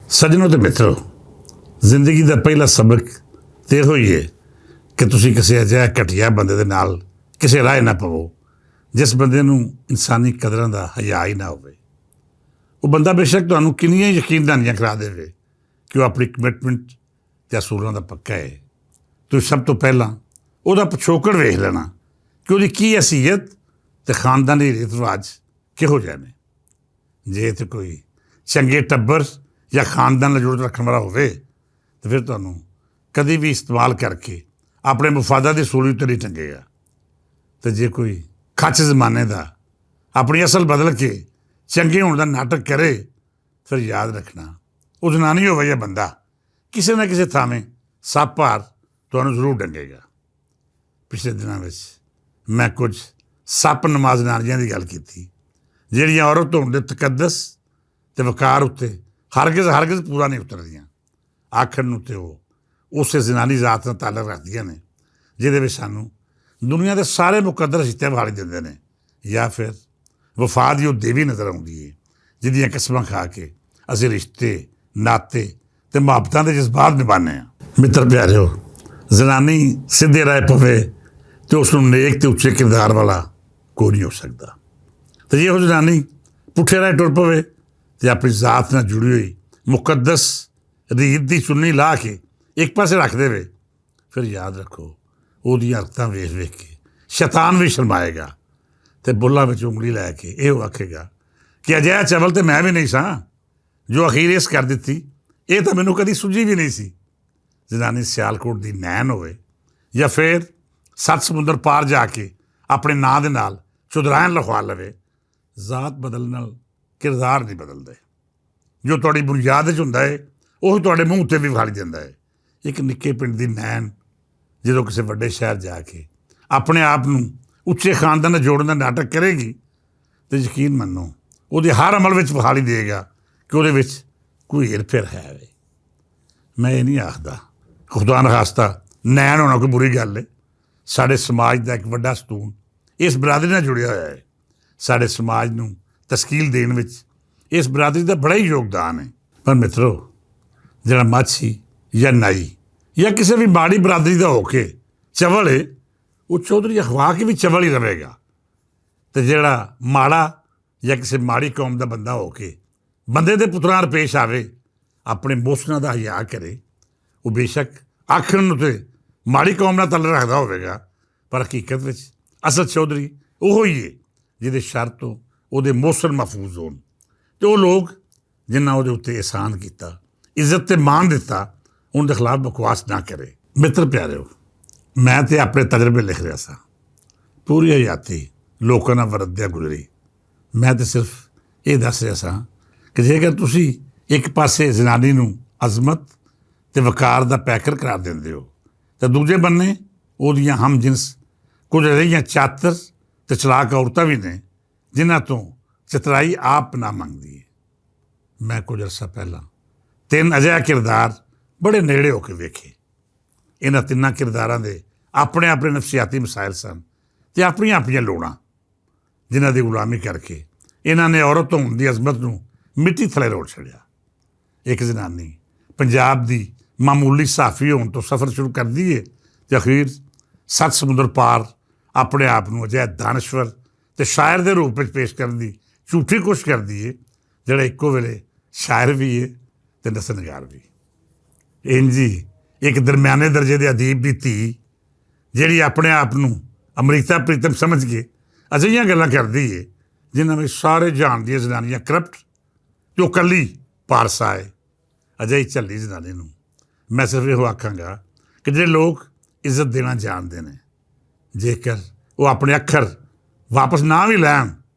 ਸੱਜਣੋ ਤੇ ਮਿੱਤਰੋ, ਜ਼ਿੰਦਗੀ ਦਾ ਪਹਿਲਾ ਸਬਕ ਤਾਂ ਇਹੋ ਹੀ ਹੈ ਕਿ ਤੁਸੀਂ ਕਿਸੇ ਅਜਿਹੇ ਘਟੀਆ ਬੰਦੇ ਦੇ ਨਾਲ ਕਿਸੇ ਰਾਹ ਨਾ ਪਵੋ ਜਿਸ ਬੰਦੇ ਨੂੰ ਇਨਸਾਨੀ ਕਦਰਾਂ ਦਾ ਹਯਾ ਹੀ ਨਾ ਹੋਵੇ। ਉਹ ਬੰਦਾ ਬੇਸ਼ੱਕ ਤੁਹਾਨੂੰ ਕਿੰਨੀਆਂ ਯਕੀਨਦਾਨੀਆਂ ਕਰਾ ਦੇਵੇ ਕਿ ਉਹ ਆਪਣੀ ਕਮਿਟਮੈਂਟ ਅਤੇ ਅਸੂਲਾਂ ਦਾ ਪੱਕਾ ਹੈ। ਤੁਸੀਂ ਸਭ ਤੋਂ ਪਹਿਲਾਂ ਉਹਦਾ ਪਿਛੋਕੜ ਵੇਖ ਲੈਣਾ ਕਿ ਉਹਦੀ ਕੀ ਹੈਸੀਅਤ ਅਤੇ ਖਾਨਦਾਨੀ ਰੀਤ ਰਿਵਾਜ ਕਿਹੋ ਜਿਹੇ ਨੇ। ਜੇ ਤਾਂ ਕੋਈ ਚੰਗੇ ਟੱਬਰ ਜਾਂ ਖਾਨਦਾਨ ਨਾਲ ਜੁੜ ਰੱਖਣ ਵਾਲਾ ਹੋਵੇ ਤਾਂ ਫਿਰ ਤੁਹਾਨੂੰ ਕਦੀ ਵੀ ਇਸਤੇਮਾਲ ਕਰਕੇ ਆਪਣੇ ਮੁਫਾਦਾਂ ਦੀ ਸੂਲੀ ਉੱਤੇ ਨਹੀਂ ਟੰਗੇਗਾ। ਅਤੇ ਜੇ ਕੋਈ ਖੱਚ ਜ਼ਮਾਨੇ ਦਾ ਆਪਣੀ ਅਸਲ ਬਦਲ ਕੇ ਚੰਗੇ ਹੋਣ ਦਾ ਨਾਟਕ ਕਰੇ ਫਿਰ ਯਾਦ ਰੱਖਣਾ ਉਹ ਜਨਾਨੀ ਹੋਵੇ ਜਾਂ ਬੰਦਾ ਕਿਸੇ ਨਾ ਕਿਸੇ ਥਾਵੇਂ ਸੱਪ ਭਾਰ ਤੁਹਾਨੂੰ ਜ਼ਰੂਰ ਡੰਗੇਗਾ। ਪਿਛਲੇ ਦਿਨਾਂ ਵਿੱਚ ਮੈਂ ਕੁਝ ਸੱਪ ਨਮਾਜ਼ਨਾਰੀਆਂ ਦੀ ਗੱਲ ਕੀਤੀ ਜਿਹੜੀਆਂ ਔਰਤ ਹੋਣ ਦੇ ਤਕੱਦਸ ਅਤੇ ਵਕਾਰ ਉੱਤੇ ਹਰਗਿਜ਼ ਪੂਰਾ ਨਹੀਂ ਉਤਰਦੀਆਂ। ਆਖਰ ਨੂੰ ਤੇ ਉਹ ਉਸੇ ਜ਼ਨਾਨੀ ਜ਼ਾਤ ਨਾਲ ਤਾਲੁਕ ਰੱਖਦੀਆਂ ਨੇ ਜਿਹਦੇ ਵਿੱਚ ਸਾਨੂੰ ਦੁਨੀਆ ਦੇ ਸਾਰੇ ਮੁਕੱਦਰ ਰਿਸ਼ਤੇ ਵਿਖਾਈ ਦਿੰਦੇ ਨੇ, ਜਾਂ ਫਿਰ ਵਫਾ ਦੀ ਉਹ ਦੇਵੀ ਨਜ਼ਰ ਆਉਂਦੀ ਹੈ ਜਿਹਦੀਆਂ ਕਸਮਾਂ ਖਾ ਕੇ ਅਸੀਂ ਰਿਸ਼ਤੇ ਨਾਤੇ ਅਤੇ ਮੁਹੱਬਤਾਂ ਦੇ ਜਜ਼ਬਾਤ ਨਿਭਾਉਂਦੇ ਹਾਂ। ਮਿੱਤਰ ਪਿਆਰਿਓ, ਜ਼ਨਾਨੀ ਸਿੱਧੇ ਰਾਹ ਪਵੇ ਅਤੇ ਉਸ ਨੂੰ ਨੇਕ ਅਤੇ ਉੱਚੇ ਕਿਰਦਾਰ ਵਾਲਾ ਕੋਈ ਨਹੀਂ ਹੋ ਸਕਦਾ। ਅਤੇ ਜੇ ਉਹ ਜ਼ਨਾਨੀ ਪੁੱਠੇ ਰਾਹ ਟੁਰ ਪਵੇ ਅਤੇ ਆਪਣੀ ਜ਼ਾਤ ਨਾਲ ਜੁੜੀ ਹੋਈ ਮੁਕੱਦਸ ਰੀਤ ਦੀ ਚੁੰਨੀ ਲਾਹ ਕੇ ਇੱਕ ਪਾਸੇ ਰੱਖ ਦੇਵੇ ਫਿਰ ਯਾਦ ਰੱਖੋ ਉਹਦੀਆਂ ਹਰਕਤਾਂ ਵੇਖ ਕੇ ਸ਼ੈਤਾਨ ਵੀ ਸ਼ਰਮਾਏਗਾ ਅਤੇ ਬੁੱਲ੍ਹਾਂ ਵਿੱਚ ਉਂਗਲੀ ਲੈ ਕੇ ਇਹ ਆਖੇਗਾ ਕਿ ਅਜਿਹਾ ਚਵਲ ਤਾਂ ਮੈਂ ਵੀ ਨਹੀਂ ਸਾਂ ਜੋ ਅਖੀਰ ਇਸ ਕਰ ਦਿੱਤੀ, ਇਹ ਤਾਂ ਮੈਨੂੰ ਕਦੀ ਸੁੱਝੀ ਵੀ ਨਹੀਂ ਸੀ। ਜ਼ਨਾਨੀ ਸਿਆਲਕੋਟ ਦੀ ਨੈਣ ਹੋਵੇ ਜਾਂ ਫਿਰ 7 ਸਮੁੰਦਰ ਪਾਰ ਜਾ ਕੇ ਆਪਣੇ ਨਾਂ ਦੇ ਨਾਲ ਚੁਦਰਾਇਣ ਲਿਖਵਾ ਲਵੇ, ਜ਼ਾਤ ਬਦਲਣ ਨਾਲ ਕਿਰਦਾਰ ਨਹੀਂ ਬਦਲਦੇ। ਜੋ ਤੁਹਾਡੀ ਬੁਨਿਆਦ ਵਿੱਚ ਹੁੰਦਾ ਹੈ ਉਹ ਤੁਹਾਡੇ ਮੂੰਹ ਉੱਤੇ ਵੀ ਵਿਖਾਈ ਦਿੰਦਾ ਹੈ। ਇੱਕ ਨਿੱਕੇ ਪਿੰਡ ਦੀ ਨੈਣ ਜਦੋਂ ਕਿਸੇ ਵੱਡੇ ਸ਼ਹਿਰ ਜਾ ਕੇ ਆਪਣੇ ਆਪ ਨੂੰ ਉੱਚੇ ਖਾਨਦਾਨ ਨਾਲ ਜੋੜਨ ਦਾ ਨਾਟਕ ਕਰੇਗੀ ਤਾਂ ਯਕੀਨ ਮੰਨੋ ਉਹਦੇ ਹਰ ਅਮਲ ਵਿੱਚ ਵਿਖਾਈ ਦੇਗਾ ਕਿ ਉਹਦੇ ਵਿੱਚ ਕੋਈ ਹੀਰ ਫੇਰ ਹੈ ਵੇ। ਮੈਂ ਇਹ ਨਹੀਂ ਆਖਦਾ ਖੁਦਾ ਨਖਾਸਤਾ ਨੈਣ ਹੋਣਾ ਕੋਈ ਬੁਰੀ ਗੱਲ ਹੈ। ਸਾਡੇ ਸਮਾਜ ਦਾ ਇੱਕ ਵੱਡਾ ਸਤੂਨ ਇਸ ਬਰਾਦਰੀ ਨਾਲ ਜੁੜਿਆ ਹੋਇਆ ਹੈ। ਸਾਡੇ ਸਮਾਜ ਨੂੰ ਤਸ਼ਕੀਲ ਦੇਣ ਵਿੱਚ ਇਸ ਬਰਾਦਰੀ ਦਾ ਬੜਾ ਹੀ ਯੋਗਦਾਨ ਹੈ। ਪਰ ਮਿੱਤਰੋ, ਜਿਹੜਾ ਮਾਛੀ ਜਾਂ ਨਾਈ ਜਾਂ ਕਿਸੇ ਵੀ ਮਾੜੀ ਬਰਾਦਰੀ ਦਾ ਹੋ ਕੇ ਚਵਲ ਹੈ ਉਹ ਚੌਧਰੀ ਅਖਵਾ ਕੇ ਵੀ ਚਵਲ ਹੀ ਰਹੇਗਾ। ਅਤੇ ਜਿਹੜਾ ਮਾੜਾ ਜਾਂ ਕਿਸੇ ਮਾੜੀ ਕੌਮ ਦਾ ਬੰਦਾ ਹੋ ਕੇ ਬੰਦੇ ਦੇ ਪੁੱਤਰਾਂ ਪੇਸ਼ ਆਵੇ, ਆਪਣੇ ਮੋਸਨਾਂ ਦਾ ਹਿਆ ਕਰੇ, ਉਹ ਬੇਸ਼ੱਕ ਆਖਣ ਨੂੰ ਤੇ ਮਾੜੀ ਕੌਮ ਨਾਲ ਤਾਲੁਕ ਰੱਖਦਾ ਹੋਵੇਗਾ ਪਰ ਹਕੀਕਤ ਵਿੱਚ ਅਸਲ ਚੌਧਰੀ ਉਹੋ ਹੀ ਹੈ ਜਿਹਦੇ ਸ਼ਰ ਤੋਂ ਉਹਦੇ ਮੋਸਨ ਮਹਿਫੂਜ਼ ਹੋਣ ਅਤੇ ਉਹ ਲੋਕ ਜਿਨ੍ਹਾਂ ਉਹਦੇ ਉੱਤੇ ਅਹਿਸਾਨ ਕੀਤਾ, ਇੱਜ਼ਤ ਅਤੇ ਮਾਣ ਦਿੱਤਾ, ਉਹਨਾਂ ਦੇ ਖਿਲਾਫ ਬਕਵਾਸ ਨਾ ਕਰੇ। ਮਿੱਤਰ ਪਿਆਰਿਓ, ਮੈਂ ਤਾਂ ਆਪਣੇ ਤਜਰਬੇ ਲਿਖ ਰਿਹਾ ਸਾਂ। ਪੂਰੀ ਹਯਾਤੀ ਲੋਕਾਂ ਨਾਲ ਵਰਤਦਿਆਂ ਗੁਜ਼ਰੀ। ਮੈਂ ਤਾਂ ਸਿਰਫ ਇਹ ਦੱਸ ਰਿਹਾ ਸਾਂ ਕਿ ਜੇਕਰ ਤੁਸੀਂ ਇੱਕ ਪਾਸੇ ਜ਼ਨਾਨੀ ਨੂੰ ਅਜ਼ਮਤ ਅਤੇ ਵਕਾਰ ਦਾ ਪੈਕਰ ਕਰਾਰ ਦਿੰਦੇ ਹੋ ਤਾਂ ਦੂਜੇ ਬੰਨੇ ਉਹਦੀਆਂ ਹਮ ਜਿਨਸ ਕੁਝ ਅਜਿਹੀਆਂ ਚਾਤਰ ਅਤੇ ਚਲਾਕ ਔਰਤਾਂ ਵੀ ਨੇ ਜਿਨ੍ਹਾਂ ਤੋਂ ਚਤਰਾਈ ਆਪ ਨਾ ਮੰਗਦੀ ਹੈ। ਮੈਂ ਕੁਝ ਅਰਸਾ ਪਹਿਲਾਂ 3 ਅਜਿਹੇ ਕਿਰਦਾਰ ਬੜੇ ਨੇੜੇ ਹੋ ਕੇ ਵੇਖੇ। ਇਹਨਾਂ 3 ਕਿਰਦਾਰਾਂ ਦੇ ਆਪਣੇ ਆਪਣੇ ਨਫਸੀਆਤੀ ਮਸਾਇਲ ਸਨ ਅਤੇ ਆਪਣੀਆਂ ਲੋੜਾਂ ਜਿਨ੍ਹਾਂ ਦੀ ਗੁਲਾਮੀ ਕਰਕੇ ਇਹਨਾਂ ਨੇ ਔਰਤ ਹੋਣ ਦੀ ਅਜ਼ਮਤ ਨੂੰ ਮਿੱਟੀ ਥੱਲੇ ਰੋੜ ਛੱਡਿਆ। ਇੱਕ ਜ਼ਨਾਨੀ ਪੰਜਾਬ ਦੀ ਮਾਮੂਲੀ ਸਾਫੀ ਹੋਣ ਤੋਂ ਸਫ਼ਰ ਸ਼ੁਰੂ ਕਰਦੀ ਹੈ ਅਤੇ ਅਖੀਰ 7 ਸਮੁੰਦਰ ਪਾਰ ਆਪਣੇ ਆਪ ਨੂੰ ਅਜਿਹਾ ਦਾਨਸ਼ਵਰ ਅਤੇ ਸ਼ਾਇਰ ਦੇ ਰੂਪ ਵਿੱਚ ਪੇਸ਼ ਕਰਨ ਦੀ ਝੂਠੀ ਕੋਸ਼ਿਸ਼ ਕਰਦੀ ਹੈ ਜਿਹੜਾ ਇੱਕੋ ਵੇਲੇ ਸ਼ਾਇਰ ਵੀ ਹੈ ਅਤੇ ਨਸਲਨਗਾਰ ਵੀ। ਇੰਝ ਹੀ ਇੱਕ ਦਰਮਿਆਨੇ ਦਰਜੇ ਦੇ ਅਦੀਬ ਦੀ ਧੀ ਜਿਹੜੀ ਆਪਣੇ ਆਪ ਨੂੰ ਅੰਮ੍ਰਿਤਾ ਪ੍ਰੀਤਮ ਸਮਝ ਕੇ ਅਜਿਹੀਆਂ ਗੱਲਾਂ ਕਰਦੀ ਹੈ ਜਿਨ੍ਹਾਂ ਵਿੱਚ ਸਾਰੇ ਜਹਾਨ ਦੀਆਂ ਜ਼ਨਾਨੀਆਂ ਕਰਪਟ ਅਤੇ ਉਹ ਇਕੱਲੀ ਪਾਰਸਾ ਹੈ। ਅਜਿਹੀ ਝੱਲੀ ਜ਼ਨਾਨੀ ਨੂੰ ਮੈਂ ਸਿਰਫ ਇਹੋ ਆਖਾਂਗਾ ਕਿ ਜਿਹੜੇ ਲੋਕ ਇੱਜ਼ਤ ਦੇਣਾ ਜਾਣਦੇ ਨੇ, ਜੇਕਰ ਉਹ ਆਪਣੇ ਅੱਖਰ ਵਾਪਸ ਨਾ ਵੀ ਲੈਣ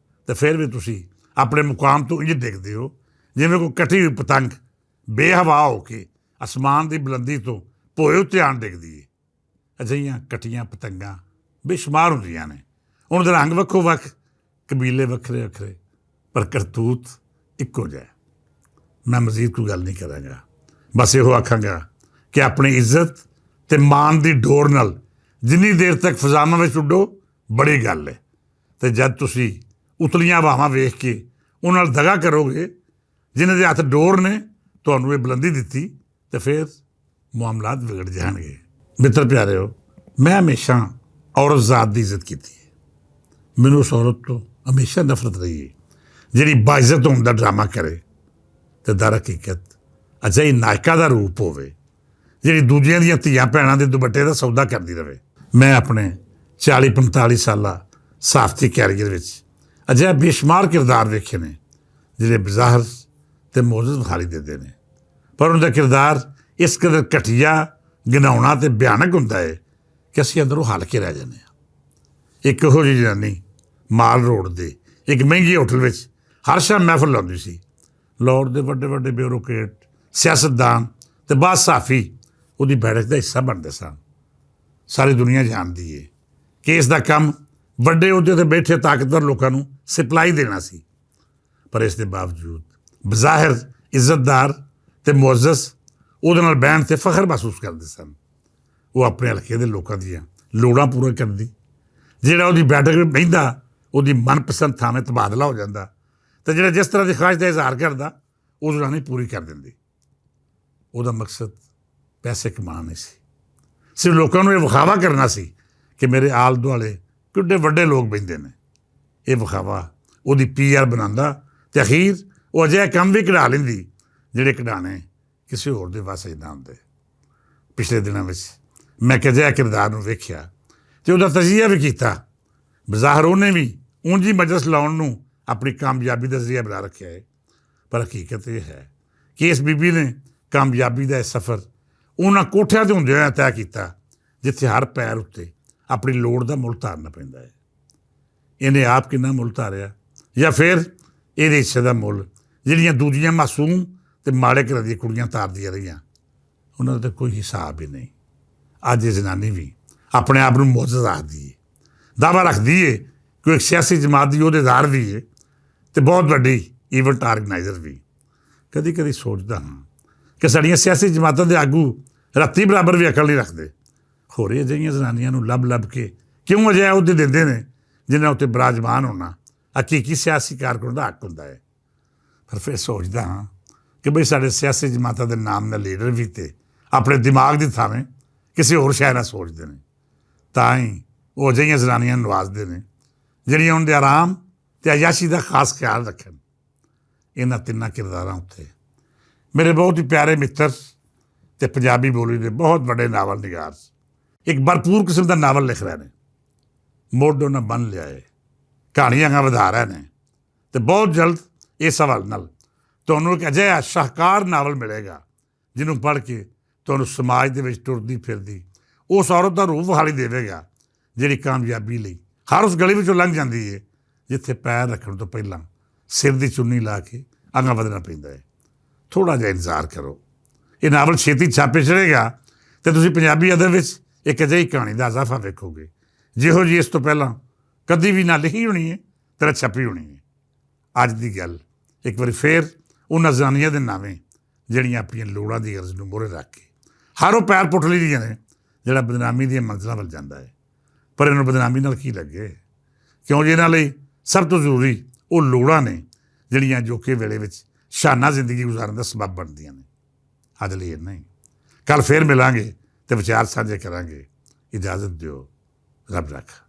ਤਾਂ ਫਿਰ ਵੀ ਤੁਸੀਂ ਆਪਣੇ ਮੁਕਾਮ ਤੋਂ ਇੰਝ ਦੇਖਦੇ ਹੋ ਜਿਵੇਂ ਕੋਈ ਕੱਟੀ ਹੋਈ ਪਤੰਗ ਬੇਹਵਾ ਹੋ ਕੇ ਅਸਮਾਨ ਦੀ ਬੁਲੰਦੀ ਤੋਂ ਭੋਏ ਉੱਤੇ ਆਣ ਡਿੱਗਦੀ ਹੈ। ਅਜਿਹੀਆਂ ਕੱਟੀਆਂ ਪਤੰਗਾਂ ਬੇਸ਼ੁਮਾਰ ਹੁੰਦੀਆਂ ਨੇ। ਉਹਨਾਂ ਦੇ ਰੰਗ ਵੱਖੋ ਵੱਖ, ਕਬੀਲੇ ਵੱਖਰੇ ਵੱਖਰੇ, ਪਰ ਕਰਤੂਤ ਇੱਕੋ ਜਿਹਾ। ਮੈਂ ਮਜ਼ੀਦ ਕੋਈ ਗੱਲ ਨਹੀਂ ਕਰਾਂਗਾ, ਬਸ ਇਹੋ ਆਖਾਂਗਾ ਕਿ ਆਪਣੀ ਇੱਜ਼ਤ ਅਤੇ ਮਾਣ ਦੀ ਡੋਰ ਨਾਲ ਜਿੰਨੀ ਦੇਰ ਤੱਕ ਫਜ਼ਾਵਾਂ ਵਿੱਚ ਉੱਡੋ ਬੜੀ ਗੱਲ ਹੈ। ਅਤੇ ਜਦ ਤੁਸੀਂ ਉਤਲੀਆਂ ਹਵਾਵਾਂ ਵੇਖ ਕੇ ਉਹਨਾਂ ਨਾਲ ਦਗਾ ਕਰੋਗੇ ਜਿਨ੍ਹਾਂ ਦੇ ਹੱਥ ਡੋਰ ਨੇ ਤੁਹਾਨੂੰ ਇਹ ਬੁਲੰਦੀ ਦਿੱਤੀ ਤੇ ਫਿਰ ਮਾਮਲਾਤ ਵਿਗੜ ਜਾਣਗੇ। ਮਿੱਤਰ ਪਿਆਰਿਓ, ਮੈਂ ਹਮੇਸ਼ਾ ਔਰਤ ਜ਼ਾਤ ਦੀ ਇੱਜ਼ਤ ਕੀਤੀ ਹੈ। ਮੈਨੂੰ ਉਸ ਔਰਤ ਤੋਂ ਹਮੇਸ਼ਾ ਨਫ਼ਰਤ ਰਹੀ ਹੈ ਜਿਹੜੀ ਬਾਇਜ਼ਤ ਹੋਣ ਦਾ ਡਰਾਮਾ ਕਰੇ ਤੇ ਦਰ ਹਕੀਕਤ ਅਜਿਹੀ ਨਾਇਕਾ ਦਾ ਰੂਪ ਹੋਵੇ ਜਿਹੜੀ ਦੂਜਿਆਂ ਦੀਆਂ ਧੀਆਂ ਭੈਣਾਂ ਦੇ ਦੁਪੱਟੇ ਦਾ ਸੌਦਾ ਕਰਦੀ ਰਹੇ। ਮੈਂ ਆਪਣੇ 40-45 ਸਾਲਾ ਸਹਾਫਤੀ ਕੈਰੀਅਰ ਵਿੱਚ ਅਜਿਹਾ ਬੇਸ਼ੁਮਾਰ ਕਿਰਦਾਰ ਵੇਖੇ ਨੇ ਜਿਹੜੇ ਬਜ਼ਾਹਰ ਤੇ ਮੌਜੂਦ ਵਿਖਾਈ ਦਿੰਦੇ ਨੇ, ਪਰ ਉਹਨਾਂ ਦਾ ਕਿਰਦਾਰ ਇਸ ਕਦਰ ਘਟੀਆ, ਘਿਨਾਉਣਾ ਤੇ ਭਿਆਨਕ ਹੁੰਦਾ ਹੈ ਕਿ ਅਸੀਂ ਅੰਦਰੋਂ ਹੱਲ ਕੇ ਰਹਿ ਜਾਂਦੇ ਹਾਂ। ਇੱਕ ਇਹੋ ਜਿਹੀ ਜਨਾਨੀ ਮਾਲ ਰੋਡ ਦੇ ਇੱਕ ਮਹਿੰਗੇ ਹੋਟਲ ਵਿੱਚ ਹਰ ਸ਼ਾਮ ਮਹਿਫਲ ਲਾਉਂਦੀ ਸੀ। ਲਾਹੌਰ ਦੇ ਵੱਡੇ ਵੱਡੇ ਬਿਊਰੋਕਰੇਟ, ਸਿਆਸਤਦਾਨ ਤੇ ਬਾਅਦ ਸਾਫੀ ਉਹਦੀ ਬੈਠਕ ਦਾ ਹਿੱਸਾ ਬਣਦੇ ਸਨ। ਸਾਰੀ ਦੁਨੀਆ ਜਾਣਦੀ ਹੈ ਕਿ ਇਸ ਦਾ ਕੰਮ ਵੱਡੇ ਅਹੁਦੇ 'ਤੇ ਬੈਠੇ ਤਾਕਤਵਰ ਲੋਕਾਂ ਨੂੰ ਸਪਲਾਈ ਦੇਣਾ ਸੀ, ਪਰ ਇਸ ਦੇ ਬਾਵਜੂਦ ਬਜ਼ਾਹਿਰ ਇੱਜ਼ਤਦਾਰ ਤੇ ਮੁਅੱਜ਼ਜ਼ ਉਹਦੇ ਨਾਲ ਬਹਿਣ 'ਤੇ ਫਖਰ ਮਹਿਸੂਸ ਕਰਦੇ ਸਨ। ਉਹ ਆਪਣੇ ਹਲਕੇ ਦੇ ਲੋਕਾਂ ਦੀਆਂ ਲੋੜਾਂ ਪੂਰੀਆਂ ਕਰਦੀ। ਜਿਹੜਾ ਉਹਦੀ ਬੈਠਕ ਵਿੱਚ ਬਹਿੰਦਾ ਉਹਦੀ ਮਨਪਸੰਦ ਥਾਵੇਂ ਤਬਾਦਲਾ ਹੋ ਜਾਂਦਾ ਅਤੇ ਜਿਹੜਾ ਜਿਸ ਤਰ੍ਹਾਂ ਦੀ ਖਵਾਇਸ਼ ਦਾ ਇਜ਼ਹਾਰ ਕਰਦਾ ਉਹ ਜ਼ੁਰਾਨੀ ਪੂਰੀ ਕਰ ਦਿੰਦੀ। ਉਹਦਾ ਮਕਸਦ ਪੈਸੇ ਕਮਾਉਣਾ ਨਹੀਂ ਸੀ, ਸਿਰਫ ਲੋਕਾਂ ਨੂੰ ਇਹ ਵਿਖਾਵਾ ਕਰਨਾ ਸੀ ਕਿ ਮੇਰੇ ਆਲੇ ਦੁਆਲੇ ਕਿੱਡੇ ਵੱਡੇ ਲੋਕ ਬਹਿੰਦੇ ਨੇ। ਇਹ ਵਿਖਾਵਾ ਉਹਦੀ PR ਬਣਾਉਂਦਾ ਅਤੇ ਅਖੀਰ ਉਹ ਅਜਿਹਾ ਕੰਮ ਵੀ ਕਢਾ ਲੈਂਦੀ ਜਿਹੜੇ ਕਢਾਉਣੇ ਕਿਸੇ ਹੋਰ ਦੇ ਵੱਸ ਨਾ ਹੁੰਦੇ। ਪਿਛਲੇ ਦਿਨਾਂ ਵਿੱਚ ਮੈਂ ਇੱਕ ਅਜਿਹਾ ਕਿਰਦਾਰ ਨੂੰ ਵੇਖਿਆ ਅਤੇ ਉਹਦਾ ਤਜਜ਼ੀਆ ਵੀ ਕੀਤਾ। ਬਜ਼ਾਹਰ ਉਹਨੇ ਵੀ ਉਂਝ ਹੀ ਮਜਲਿਸ ਲਾਉਣ ਨੂੰ ਆਪਣੀ ਕਾਮਯਾਬੀ ਦਾ ਜ਼ਰੀਆ ਬਣਾ ਰੱਖਿਆ ਹੈ, ਪਰ ਹਕੀਕਤ ਇਹ ਹੈ ਕਿ ਇਸ ਬੀਬੀ ਨੇ ਕਾਮਯਾਬੀ ਦਾ ਇਹ ਸਫ਼ਰ ਉਹਨਾਂ ਕੋਠਿਆਂ 'ਤੇ ਹੁੰਦੇ ਹੋਇਆ ਤੈਅ ਕੀਤਾ ਜਿੱਥੇ ਹਰ ਪੈਰ ਉੱਤੇ ਆਪਣੀ ਲੋੜ ਦਾ ਮੁੱਲ ਧਾਰਨਾ ਪੈਂਦਾ ਹੈ। ਇਹਨੇ ਆਪ ਕਿੰਨਾ ਮੁੱਲ ਧਾਰਿਆ ਜਾਂ ਫਿਰ ਇਹਦੇ ਹਿੱਸੇ ਦਾ ਮੁੱਲ ਜਿਹੜੀਆਂ ਦੂਜੀਆਂ ਮਾਸੂਮ ਅਤੇ ਮਾੜੇ ਘਰਾਂ ਦੀਆਂ ਕੁੜੀਆਂ ਧਾਰਦੀਆਂ ਰਹੀਆਂ, ਉਹਨਾਂ ਦਾ ਤਾਂ ਕੋਈ ਹਿਸਾਬ ਹੀ ਨਹੀਂ। ਅੱਜ ਇਹ ਜ਼ਨਾਨੀ ਵੀ ਆਪਣੇ ਆਪ ਨੂੰ ਮੁਅੱਜ਼ਜ਼ ਆਖਦੀ ਹੈ, ਦਾਅਵਾ ਰੱਖਦੀ ਹੈ ਕਿ ਉਹ ਇੱਕ ਸਿਆਸੀ ਜਮਾਤ ਦੀ ਅਹੁਦੇਦਾਰ ਵੀ ਹੈ ਅਤੇ ਬਹੁਤ ਵੱਡੀ ਈਵੈਂਟ ਆਰਗੇਨਾਈਜ਼ਰ ਵੀ। ਕਦੀ ਕਦੀ ਸੋਚਦਾ ਹਾਂ ਕਿ ਸਾਡੀਆਂ ਸਿਆਸੀ ਜਮਾਤਾਂ ਦੇ ਆਗੂ ਰੱਤੀ ਬਰਾਬਰ ਵੀ ਅਕਲ ਨਹੀਂ ਰੱਖਦੇ। ਹੋਰ ਇਹ ਅਜਿਹੀਆਂ ਜ਼ਨਾਨੀਆਂ ਨੂੰ ਲੱਭ ਕੇ ਕਿਉਂ ਅਜਿਹਾ ਅਹੁਦੇ ਦਿੰਦੇ ਨੇ ਜਿਨ੍ਹਾਂ ਉੱਤੇ ਬਿਰਾਜਮਾਨ ਹੋਣਾ ਹਕੀਕੀ ਸਿਆਸੀ ਕਾਰਕੁਨ ਦਾ ਹੱਕ ਹੁੰਦਾ ਹੈ। ਪਰ ਫਿਰ ਸੋਚਦਾ ਹਾਂ ਕਿ ਬਈ ਸਾਡੇ ਸਿਆਸੀ ਜਮਾਤਾਂ ਦੇ ਨਾਮ ਨਾਲ ਲੀਡਰ ਵੀ ਤੇ ਆਪਣੇ ਦਿਮਾਗ ਦੀ ਥਾਵੇਂ ਕਿਸੇ ਹੋਰ ਸ਼ੈ ਨਾਲ ਸੋਚਦੇ ਨੇ, ਤਾਂ ਹੀ ਉਹ ਅਜਿਹੀਆਂ ਜ਼ਨਾਨੀਆਂ ਨੂੰ ਨਵਾਜ਼ਦੇ ਨੇ ਜਿਹੜੀਆਂ ਉਹਨਾਂ ਦੇ ਆਰਾਮ ਅਤੇ ਅਯਾਸ਼ੀ ਦਾ ਖਾਸ ਖਿਆਲ ਰੱਖਣ। ਇਹਨਾਂ ਤਿੰਨਾਂ ਕਿਰਦਾਰਾਂ ਉੱਤੇ ਮੇਰੇ ਬਹੁਤ ਹੀ ਪਿਆਰੇ ਮਿੱਤਰ ਅਤੇ ਪੰਜਾਬੀ ਬੋਲੀ ਦੇ ਬਹੁਤ ਵੱਡੇ ਨਾਵਲ ਨਿਗਾਰ ਇੱਕ ਭਰਪੂਰ ਕਿਸਮ ਦਾ ਨਾਵਲ ਲਿਖ ਰਹੇ ਨੇ। ਮੋਢੋਂ ਨਾ ਬੰਨ੍ਹ ਲਿਆ ਏ, ਕਹਾਣੀਆਂ ਅੱਗੇ ਵਧਾ ਰਹੇ ਨੇ ਅਤੇ ਬਹੁਤ ਜਲਦ ਇਸ ਹਵਾਲੇ ਨਾਲ ਤੁਹਾਨੂੰ ਇੱਕ ਅਜਿਹਾ ਸ਼ਾਹਕਾਰ ਨਾਵਲ ਮਿਲੇਗਾ ਜਿਹਨੂੰ ਪੜ੍ਹ ਕੇ ਤੁਹਾਨੂੰ ਸਮਾਜ ਦੇ ਵਿੱਚ ਟੁਰਦੀ ਫਿਰਦੀ ਉਸ ਔਰਤ ਦਾ ਰੂਪ ਵਿਖਾਈ ਦੇਵੇਗਾ ਜਿਹੜੀ ਕਾਮਯਾਬੀ ਲਈ ਹਰ ਉਸ ਗਲੀ ਵਿੱਚੋਂ ਲੰਘ ਜਾਂਦੀ ਹੈ ਜਿੱਥੇ ਪੈਰ ਰੱਖਣ ਤੋਂ ਪਹਿਲਾਂ ਸਿਰ ਦੀ ਚੁੰਨੀ ਲਾ ਕੇ ਅੱਗੇ ਵਧਣਾ ਪੈਂਦਾ ਹੈ। ਥੋੜ੍ਹਾ ਜਿਹਾ ਇੰਤਜ਼ਾਰ ਕਰੋ, ਇਹ ਨਾਵਲ ਛੇਤੀ ਛਾਪੇ ਚੜ੍ਹੇਗਾ ਅਤੇ ਤੁਸੀਂ ਪੰਜਾਬੀ ਅਦਬ ਵਿੱਚ ਇੱਕ ਅਜਿਹੀ ਕਹਾਣੀ ਦਾ ਇਜ਼ਾਫਾ ਵੇਖੋਗੇ ਜਿਹੋ ਜਿਹੀ ਇਸ ਤੋਂ ਪਹਿਲਾਂ ਕਦੀ ਵੀ ਨਾ ਲਿਖੀ ਹੋਣੀ ਹੈ ਤੇ ਨਾ ਛਪੀ ਹੋਣੀ ਹੈ। ਅੱਜ ਦੀ ਗੱਲ ਇੱਕ ਵਾਰੀ ਫੇਰ ਉਹਨਾਂ ਜ਼ਨਾਨੀਆਂ ਦੇ ਨਾਵੇਂ ਜਿਹੜੀਆਂ ਆਪਣੀਆਂ ਲੋੜਾਂ ਦੀ ਗਰਜ਼ ਨੂੰ ਮੂਹਰੇ ਰੱਖ ਕੇ ਹਰ ਉਹ ਪੈਰ ਪੁੱਟ ਲਈਆਂ ਨੇ ਜਿਹੜਾ ਬਦਨਾਮੀ ਦੀਆਂ ਮੰਜ਼ਿਲਾਂ ਵੱਲ ਜਾਂਦਾ ਹੈ। ਪਰ ਇਹਨੂੰ ਬਦਨਾਮੀ ਨਾਲ ਕੀ ਲੱਗੇ, ਕਿਉਂ ਜੀ ਇਹਨਾਂ ਲਈ ਸਭ ਤੋਂ ਜ਼ਰੂਰੀ ਉਹ ਲੋੜਾਂ ਨੇ ਜਿਹੜੀਆਂ ਅਜੋਕੇ ਵੇਲੇ ਵਿੱਚ ਸ਼ਾਨਾ ਜ਼ਿੰਦਗੀ ਗੁਜ਼ਾਰਨ ਦਾ ਸਬੱਬ ਬਣਦੀਆਂ ਨੇ। ਅੱਜ ਲਈ ਇੰਨਾ ਹੀ, ਕੱਲ੍ਹ ਫੇਰ ਮਿਲਾਂਗੇ ਅਤੇ ਵਿਚਾਰ ਸਾਂਝੇ ਕਰਾਂਗੇ। ਇਜਾਜ਼ਤ ਦਿਓ, ਰੱਬ ਰੱਖਾ।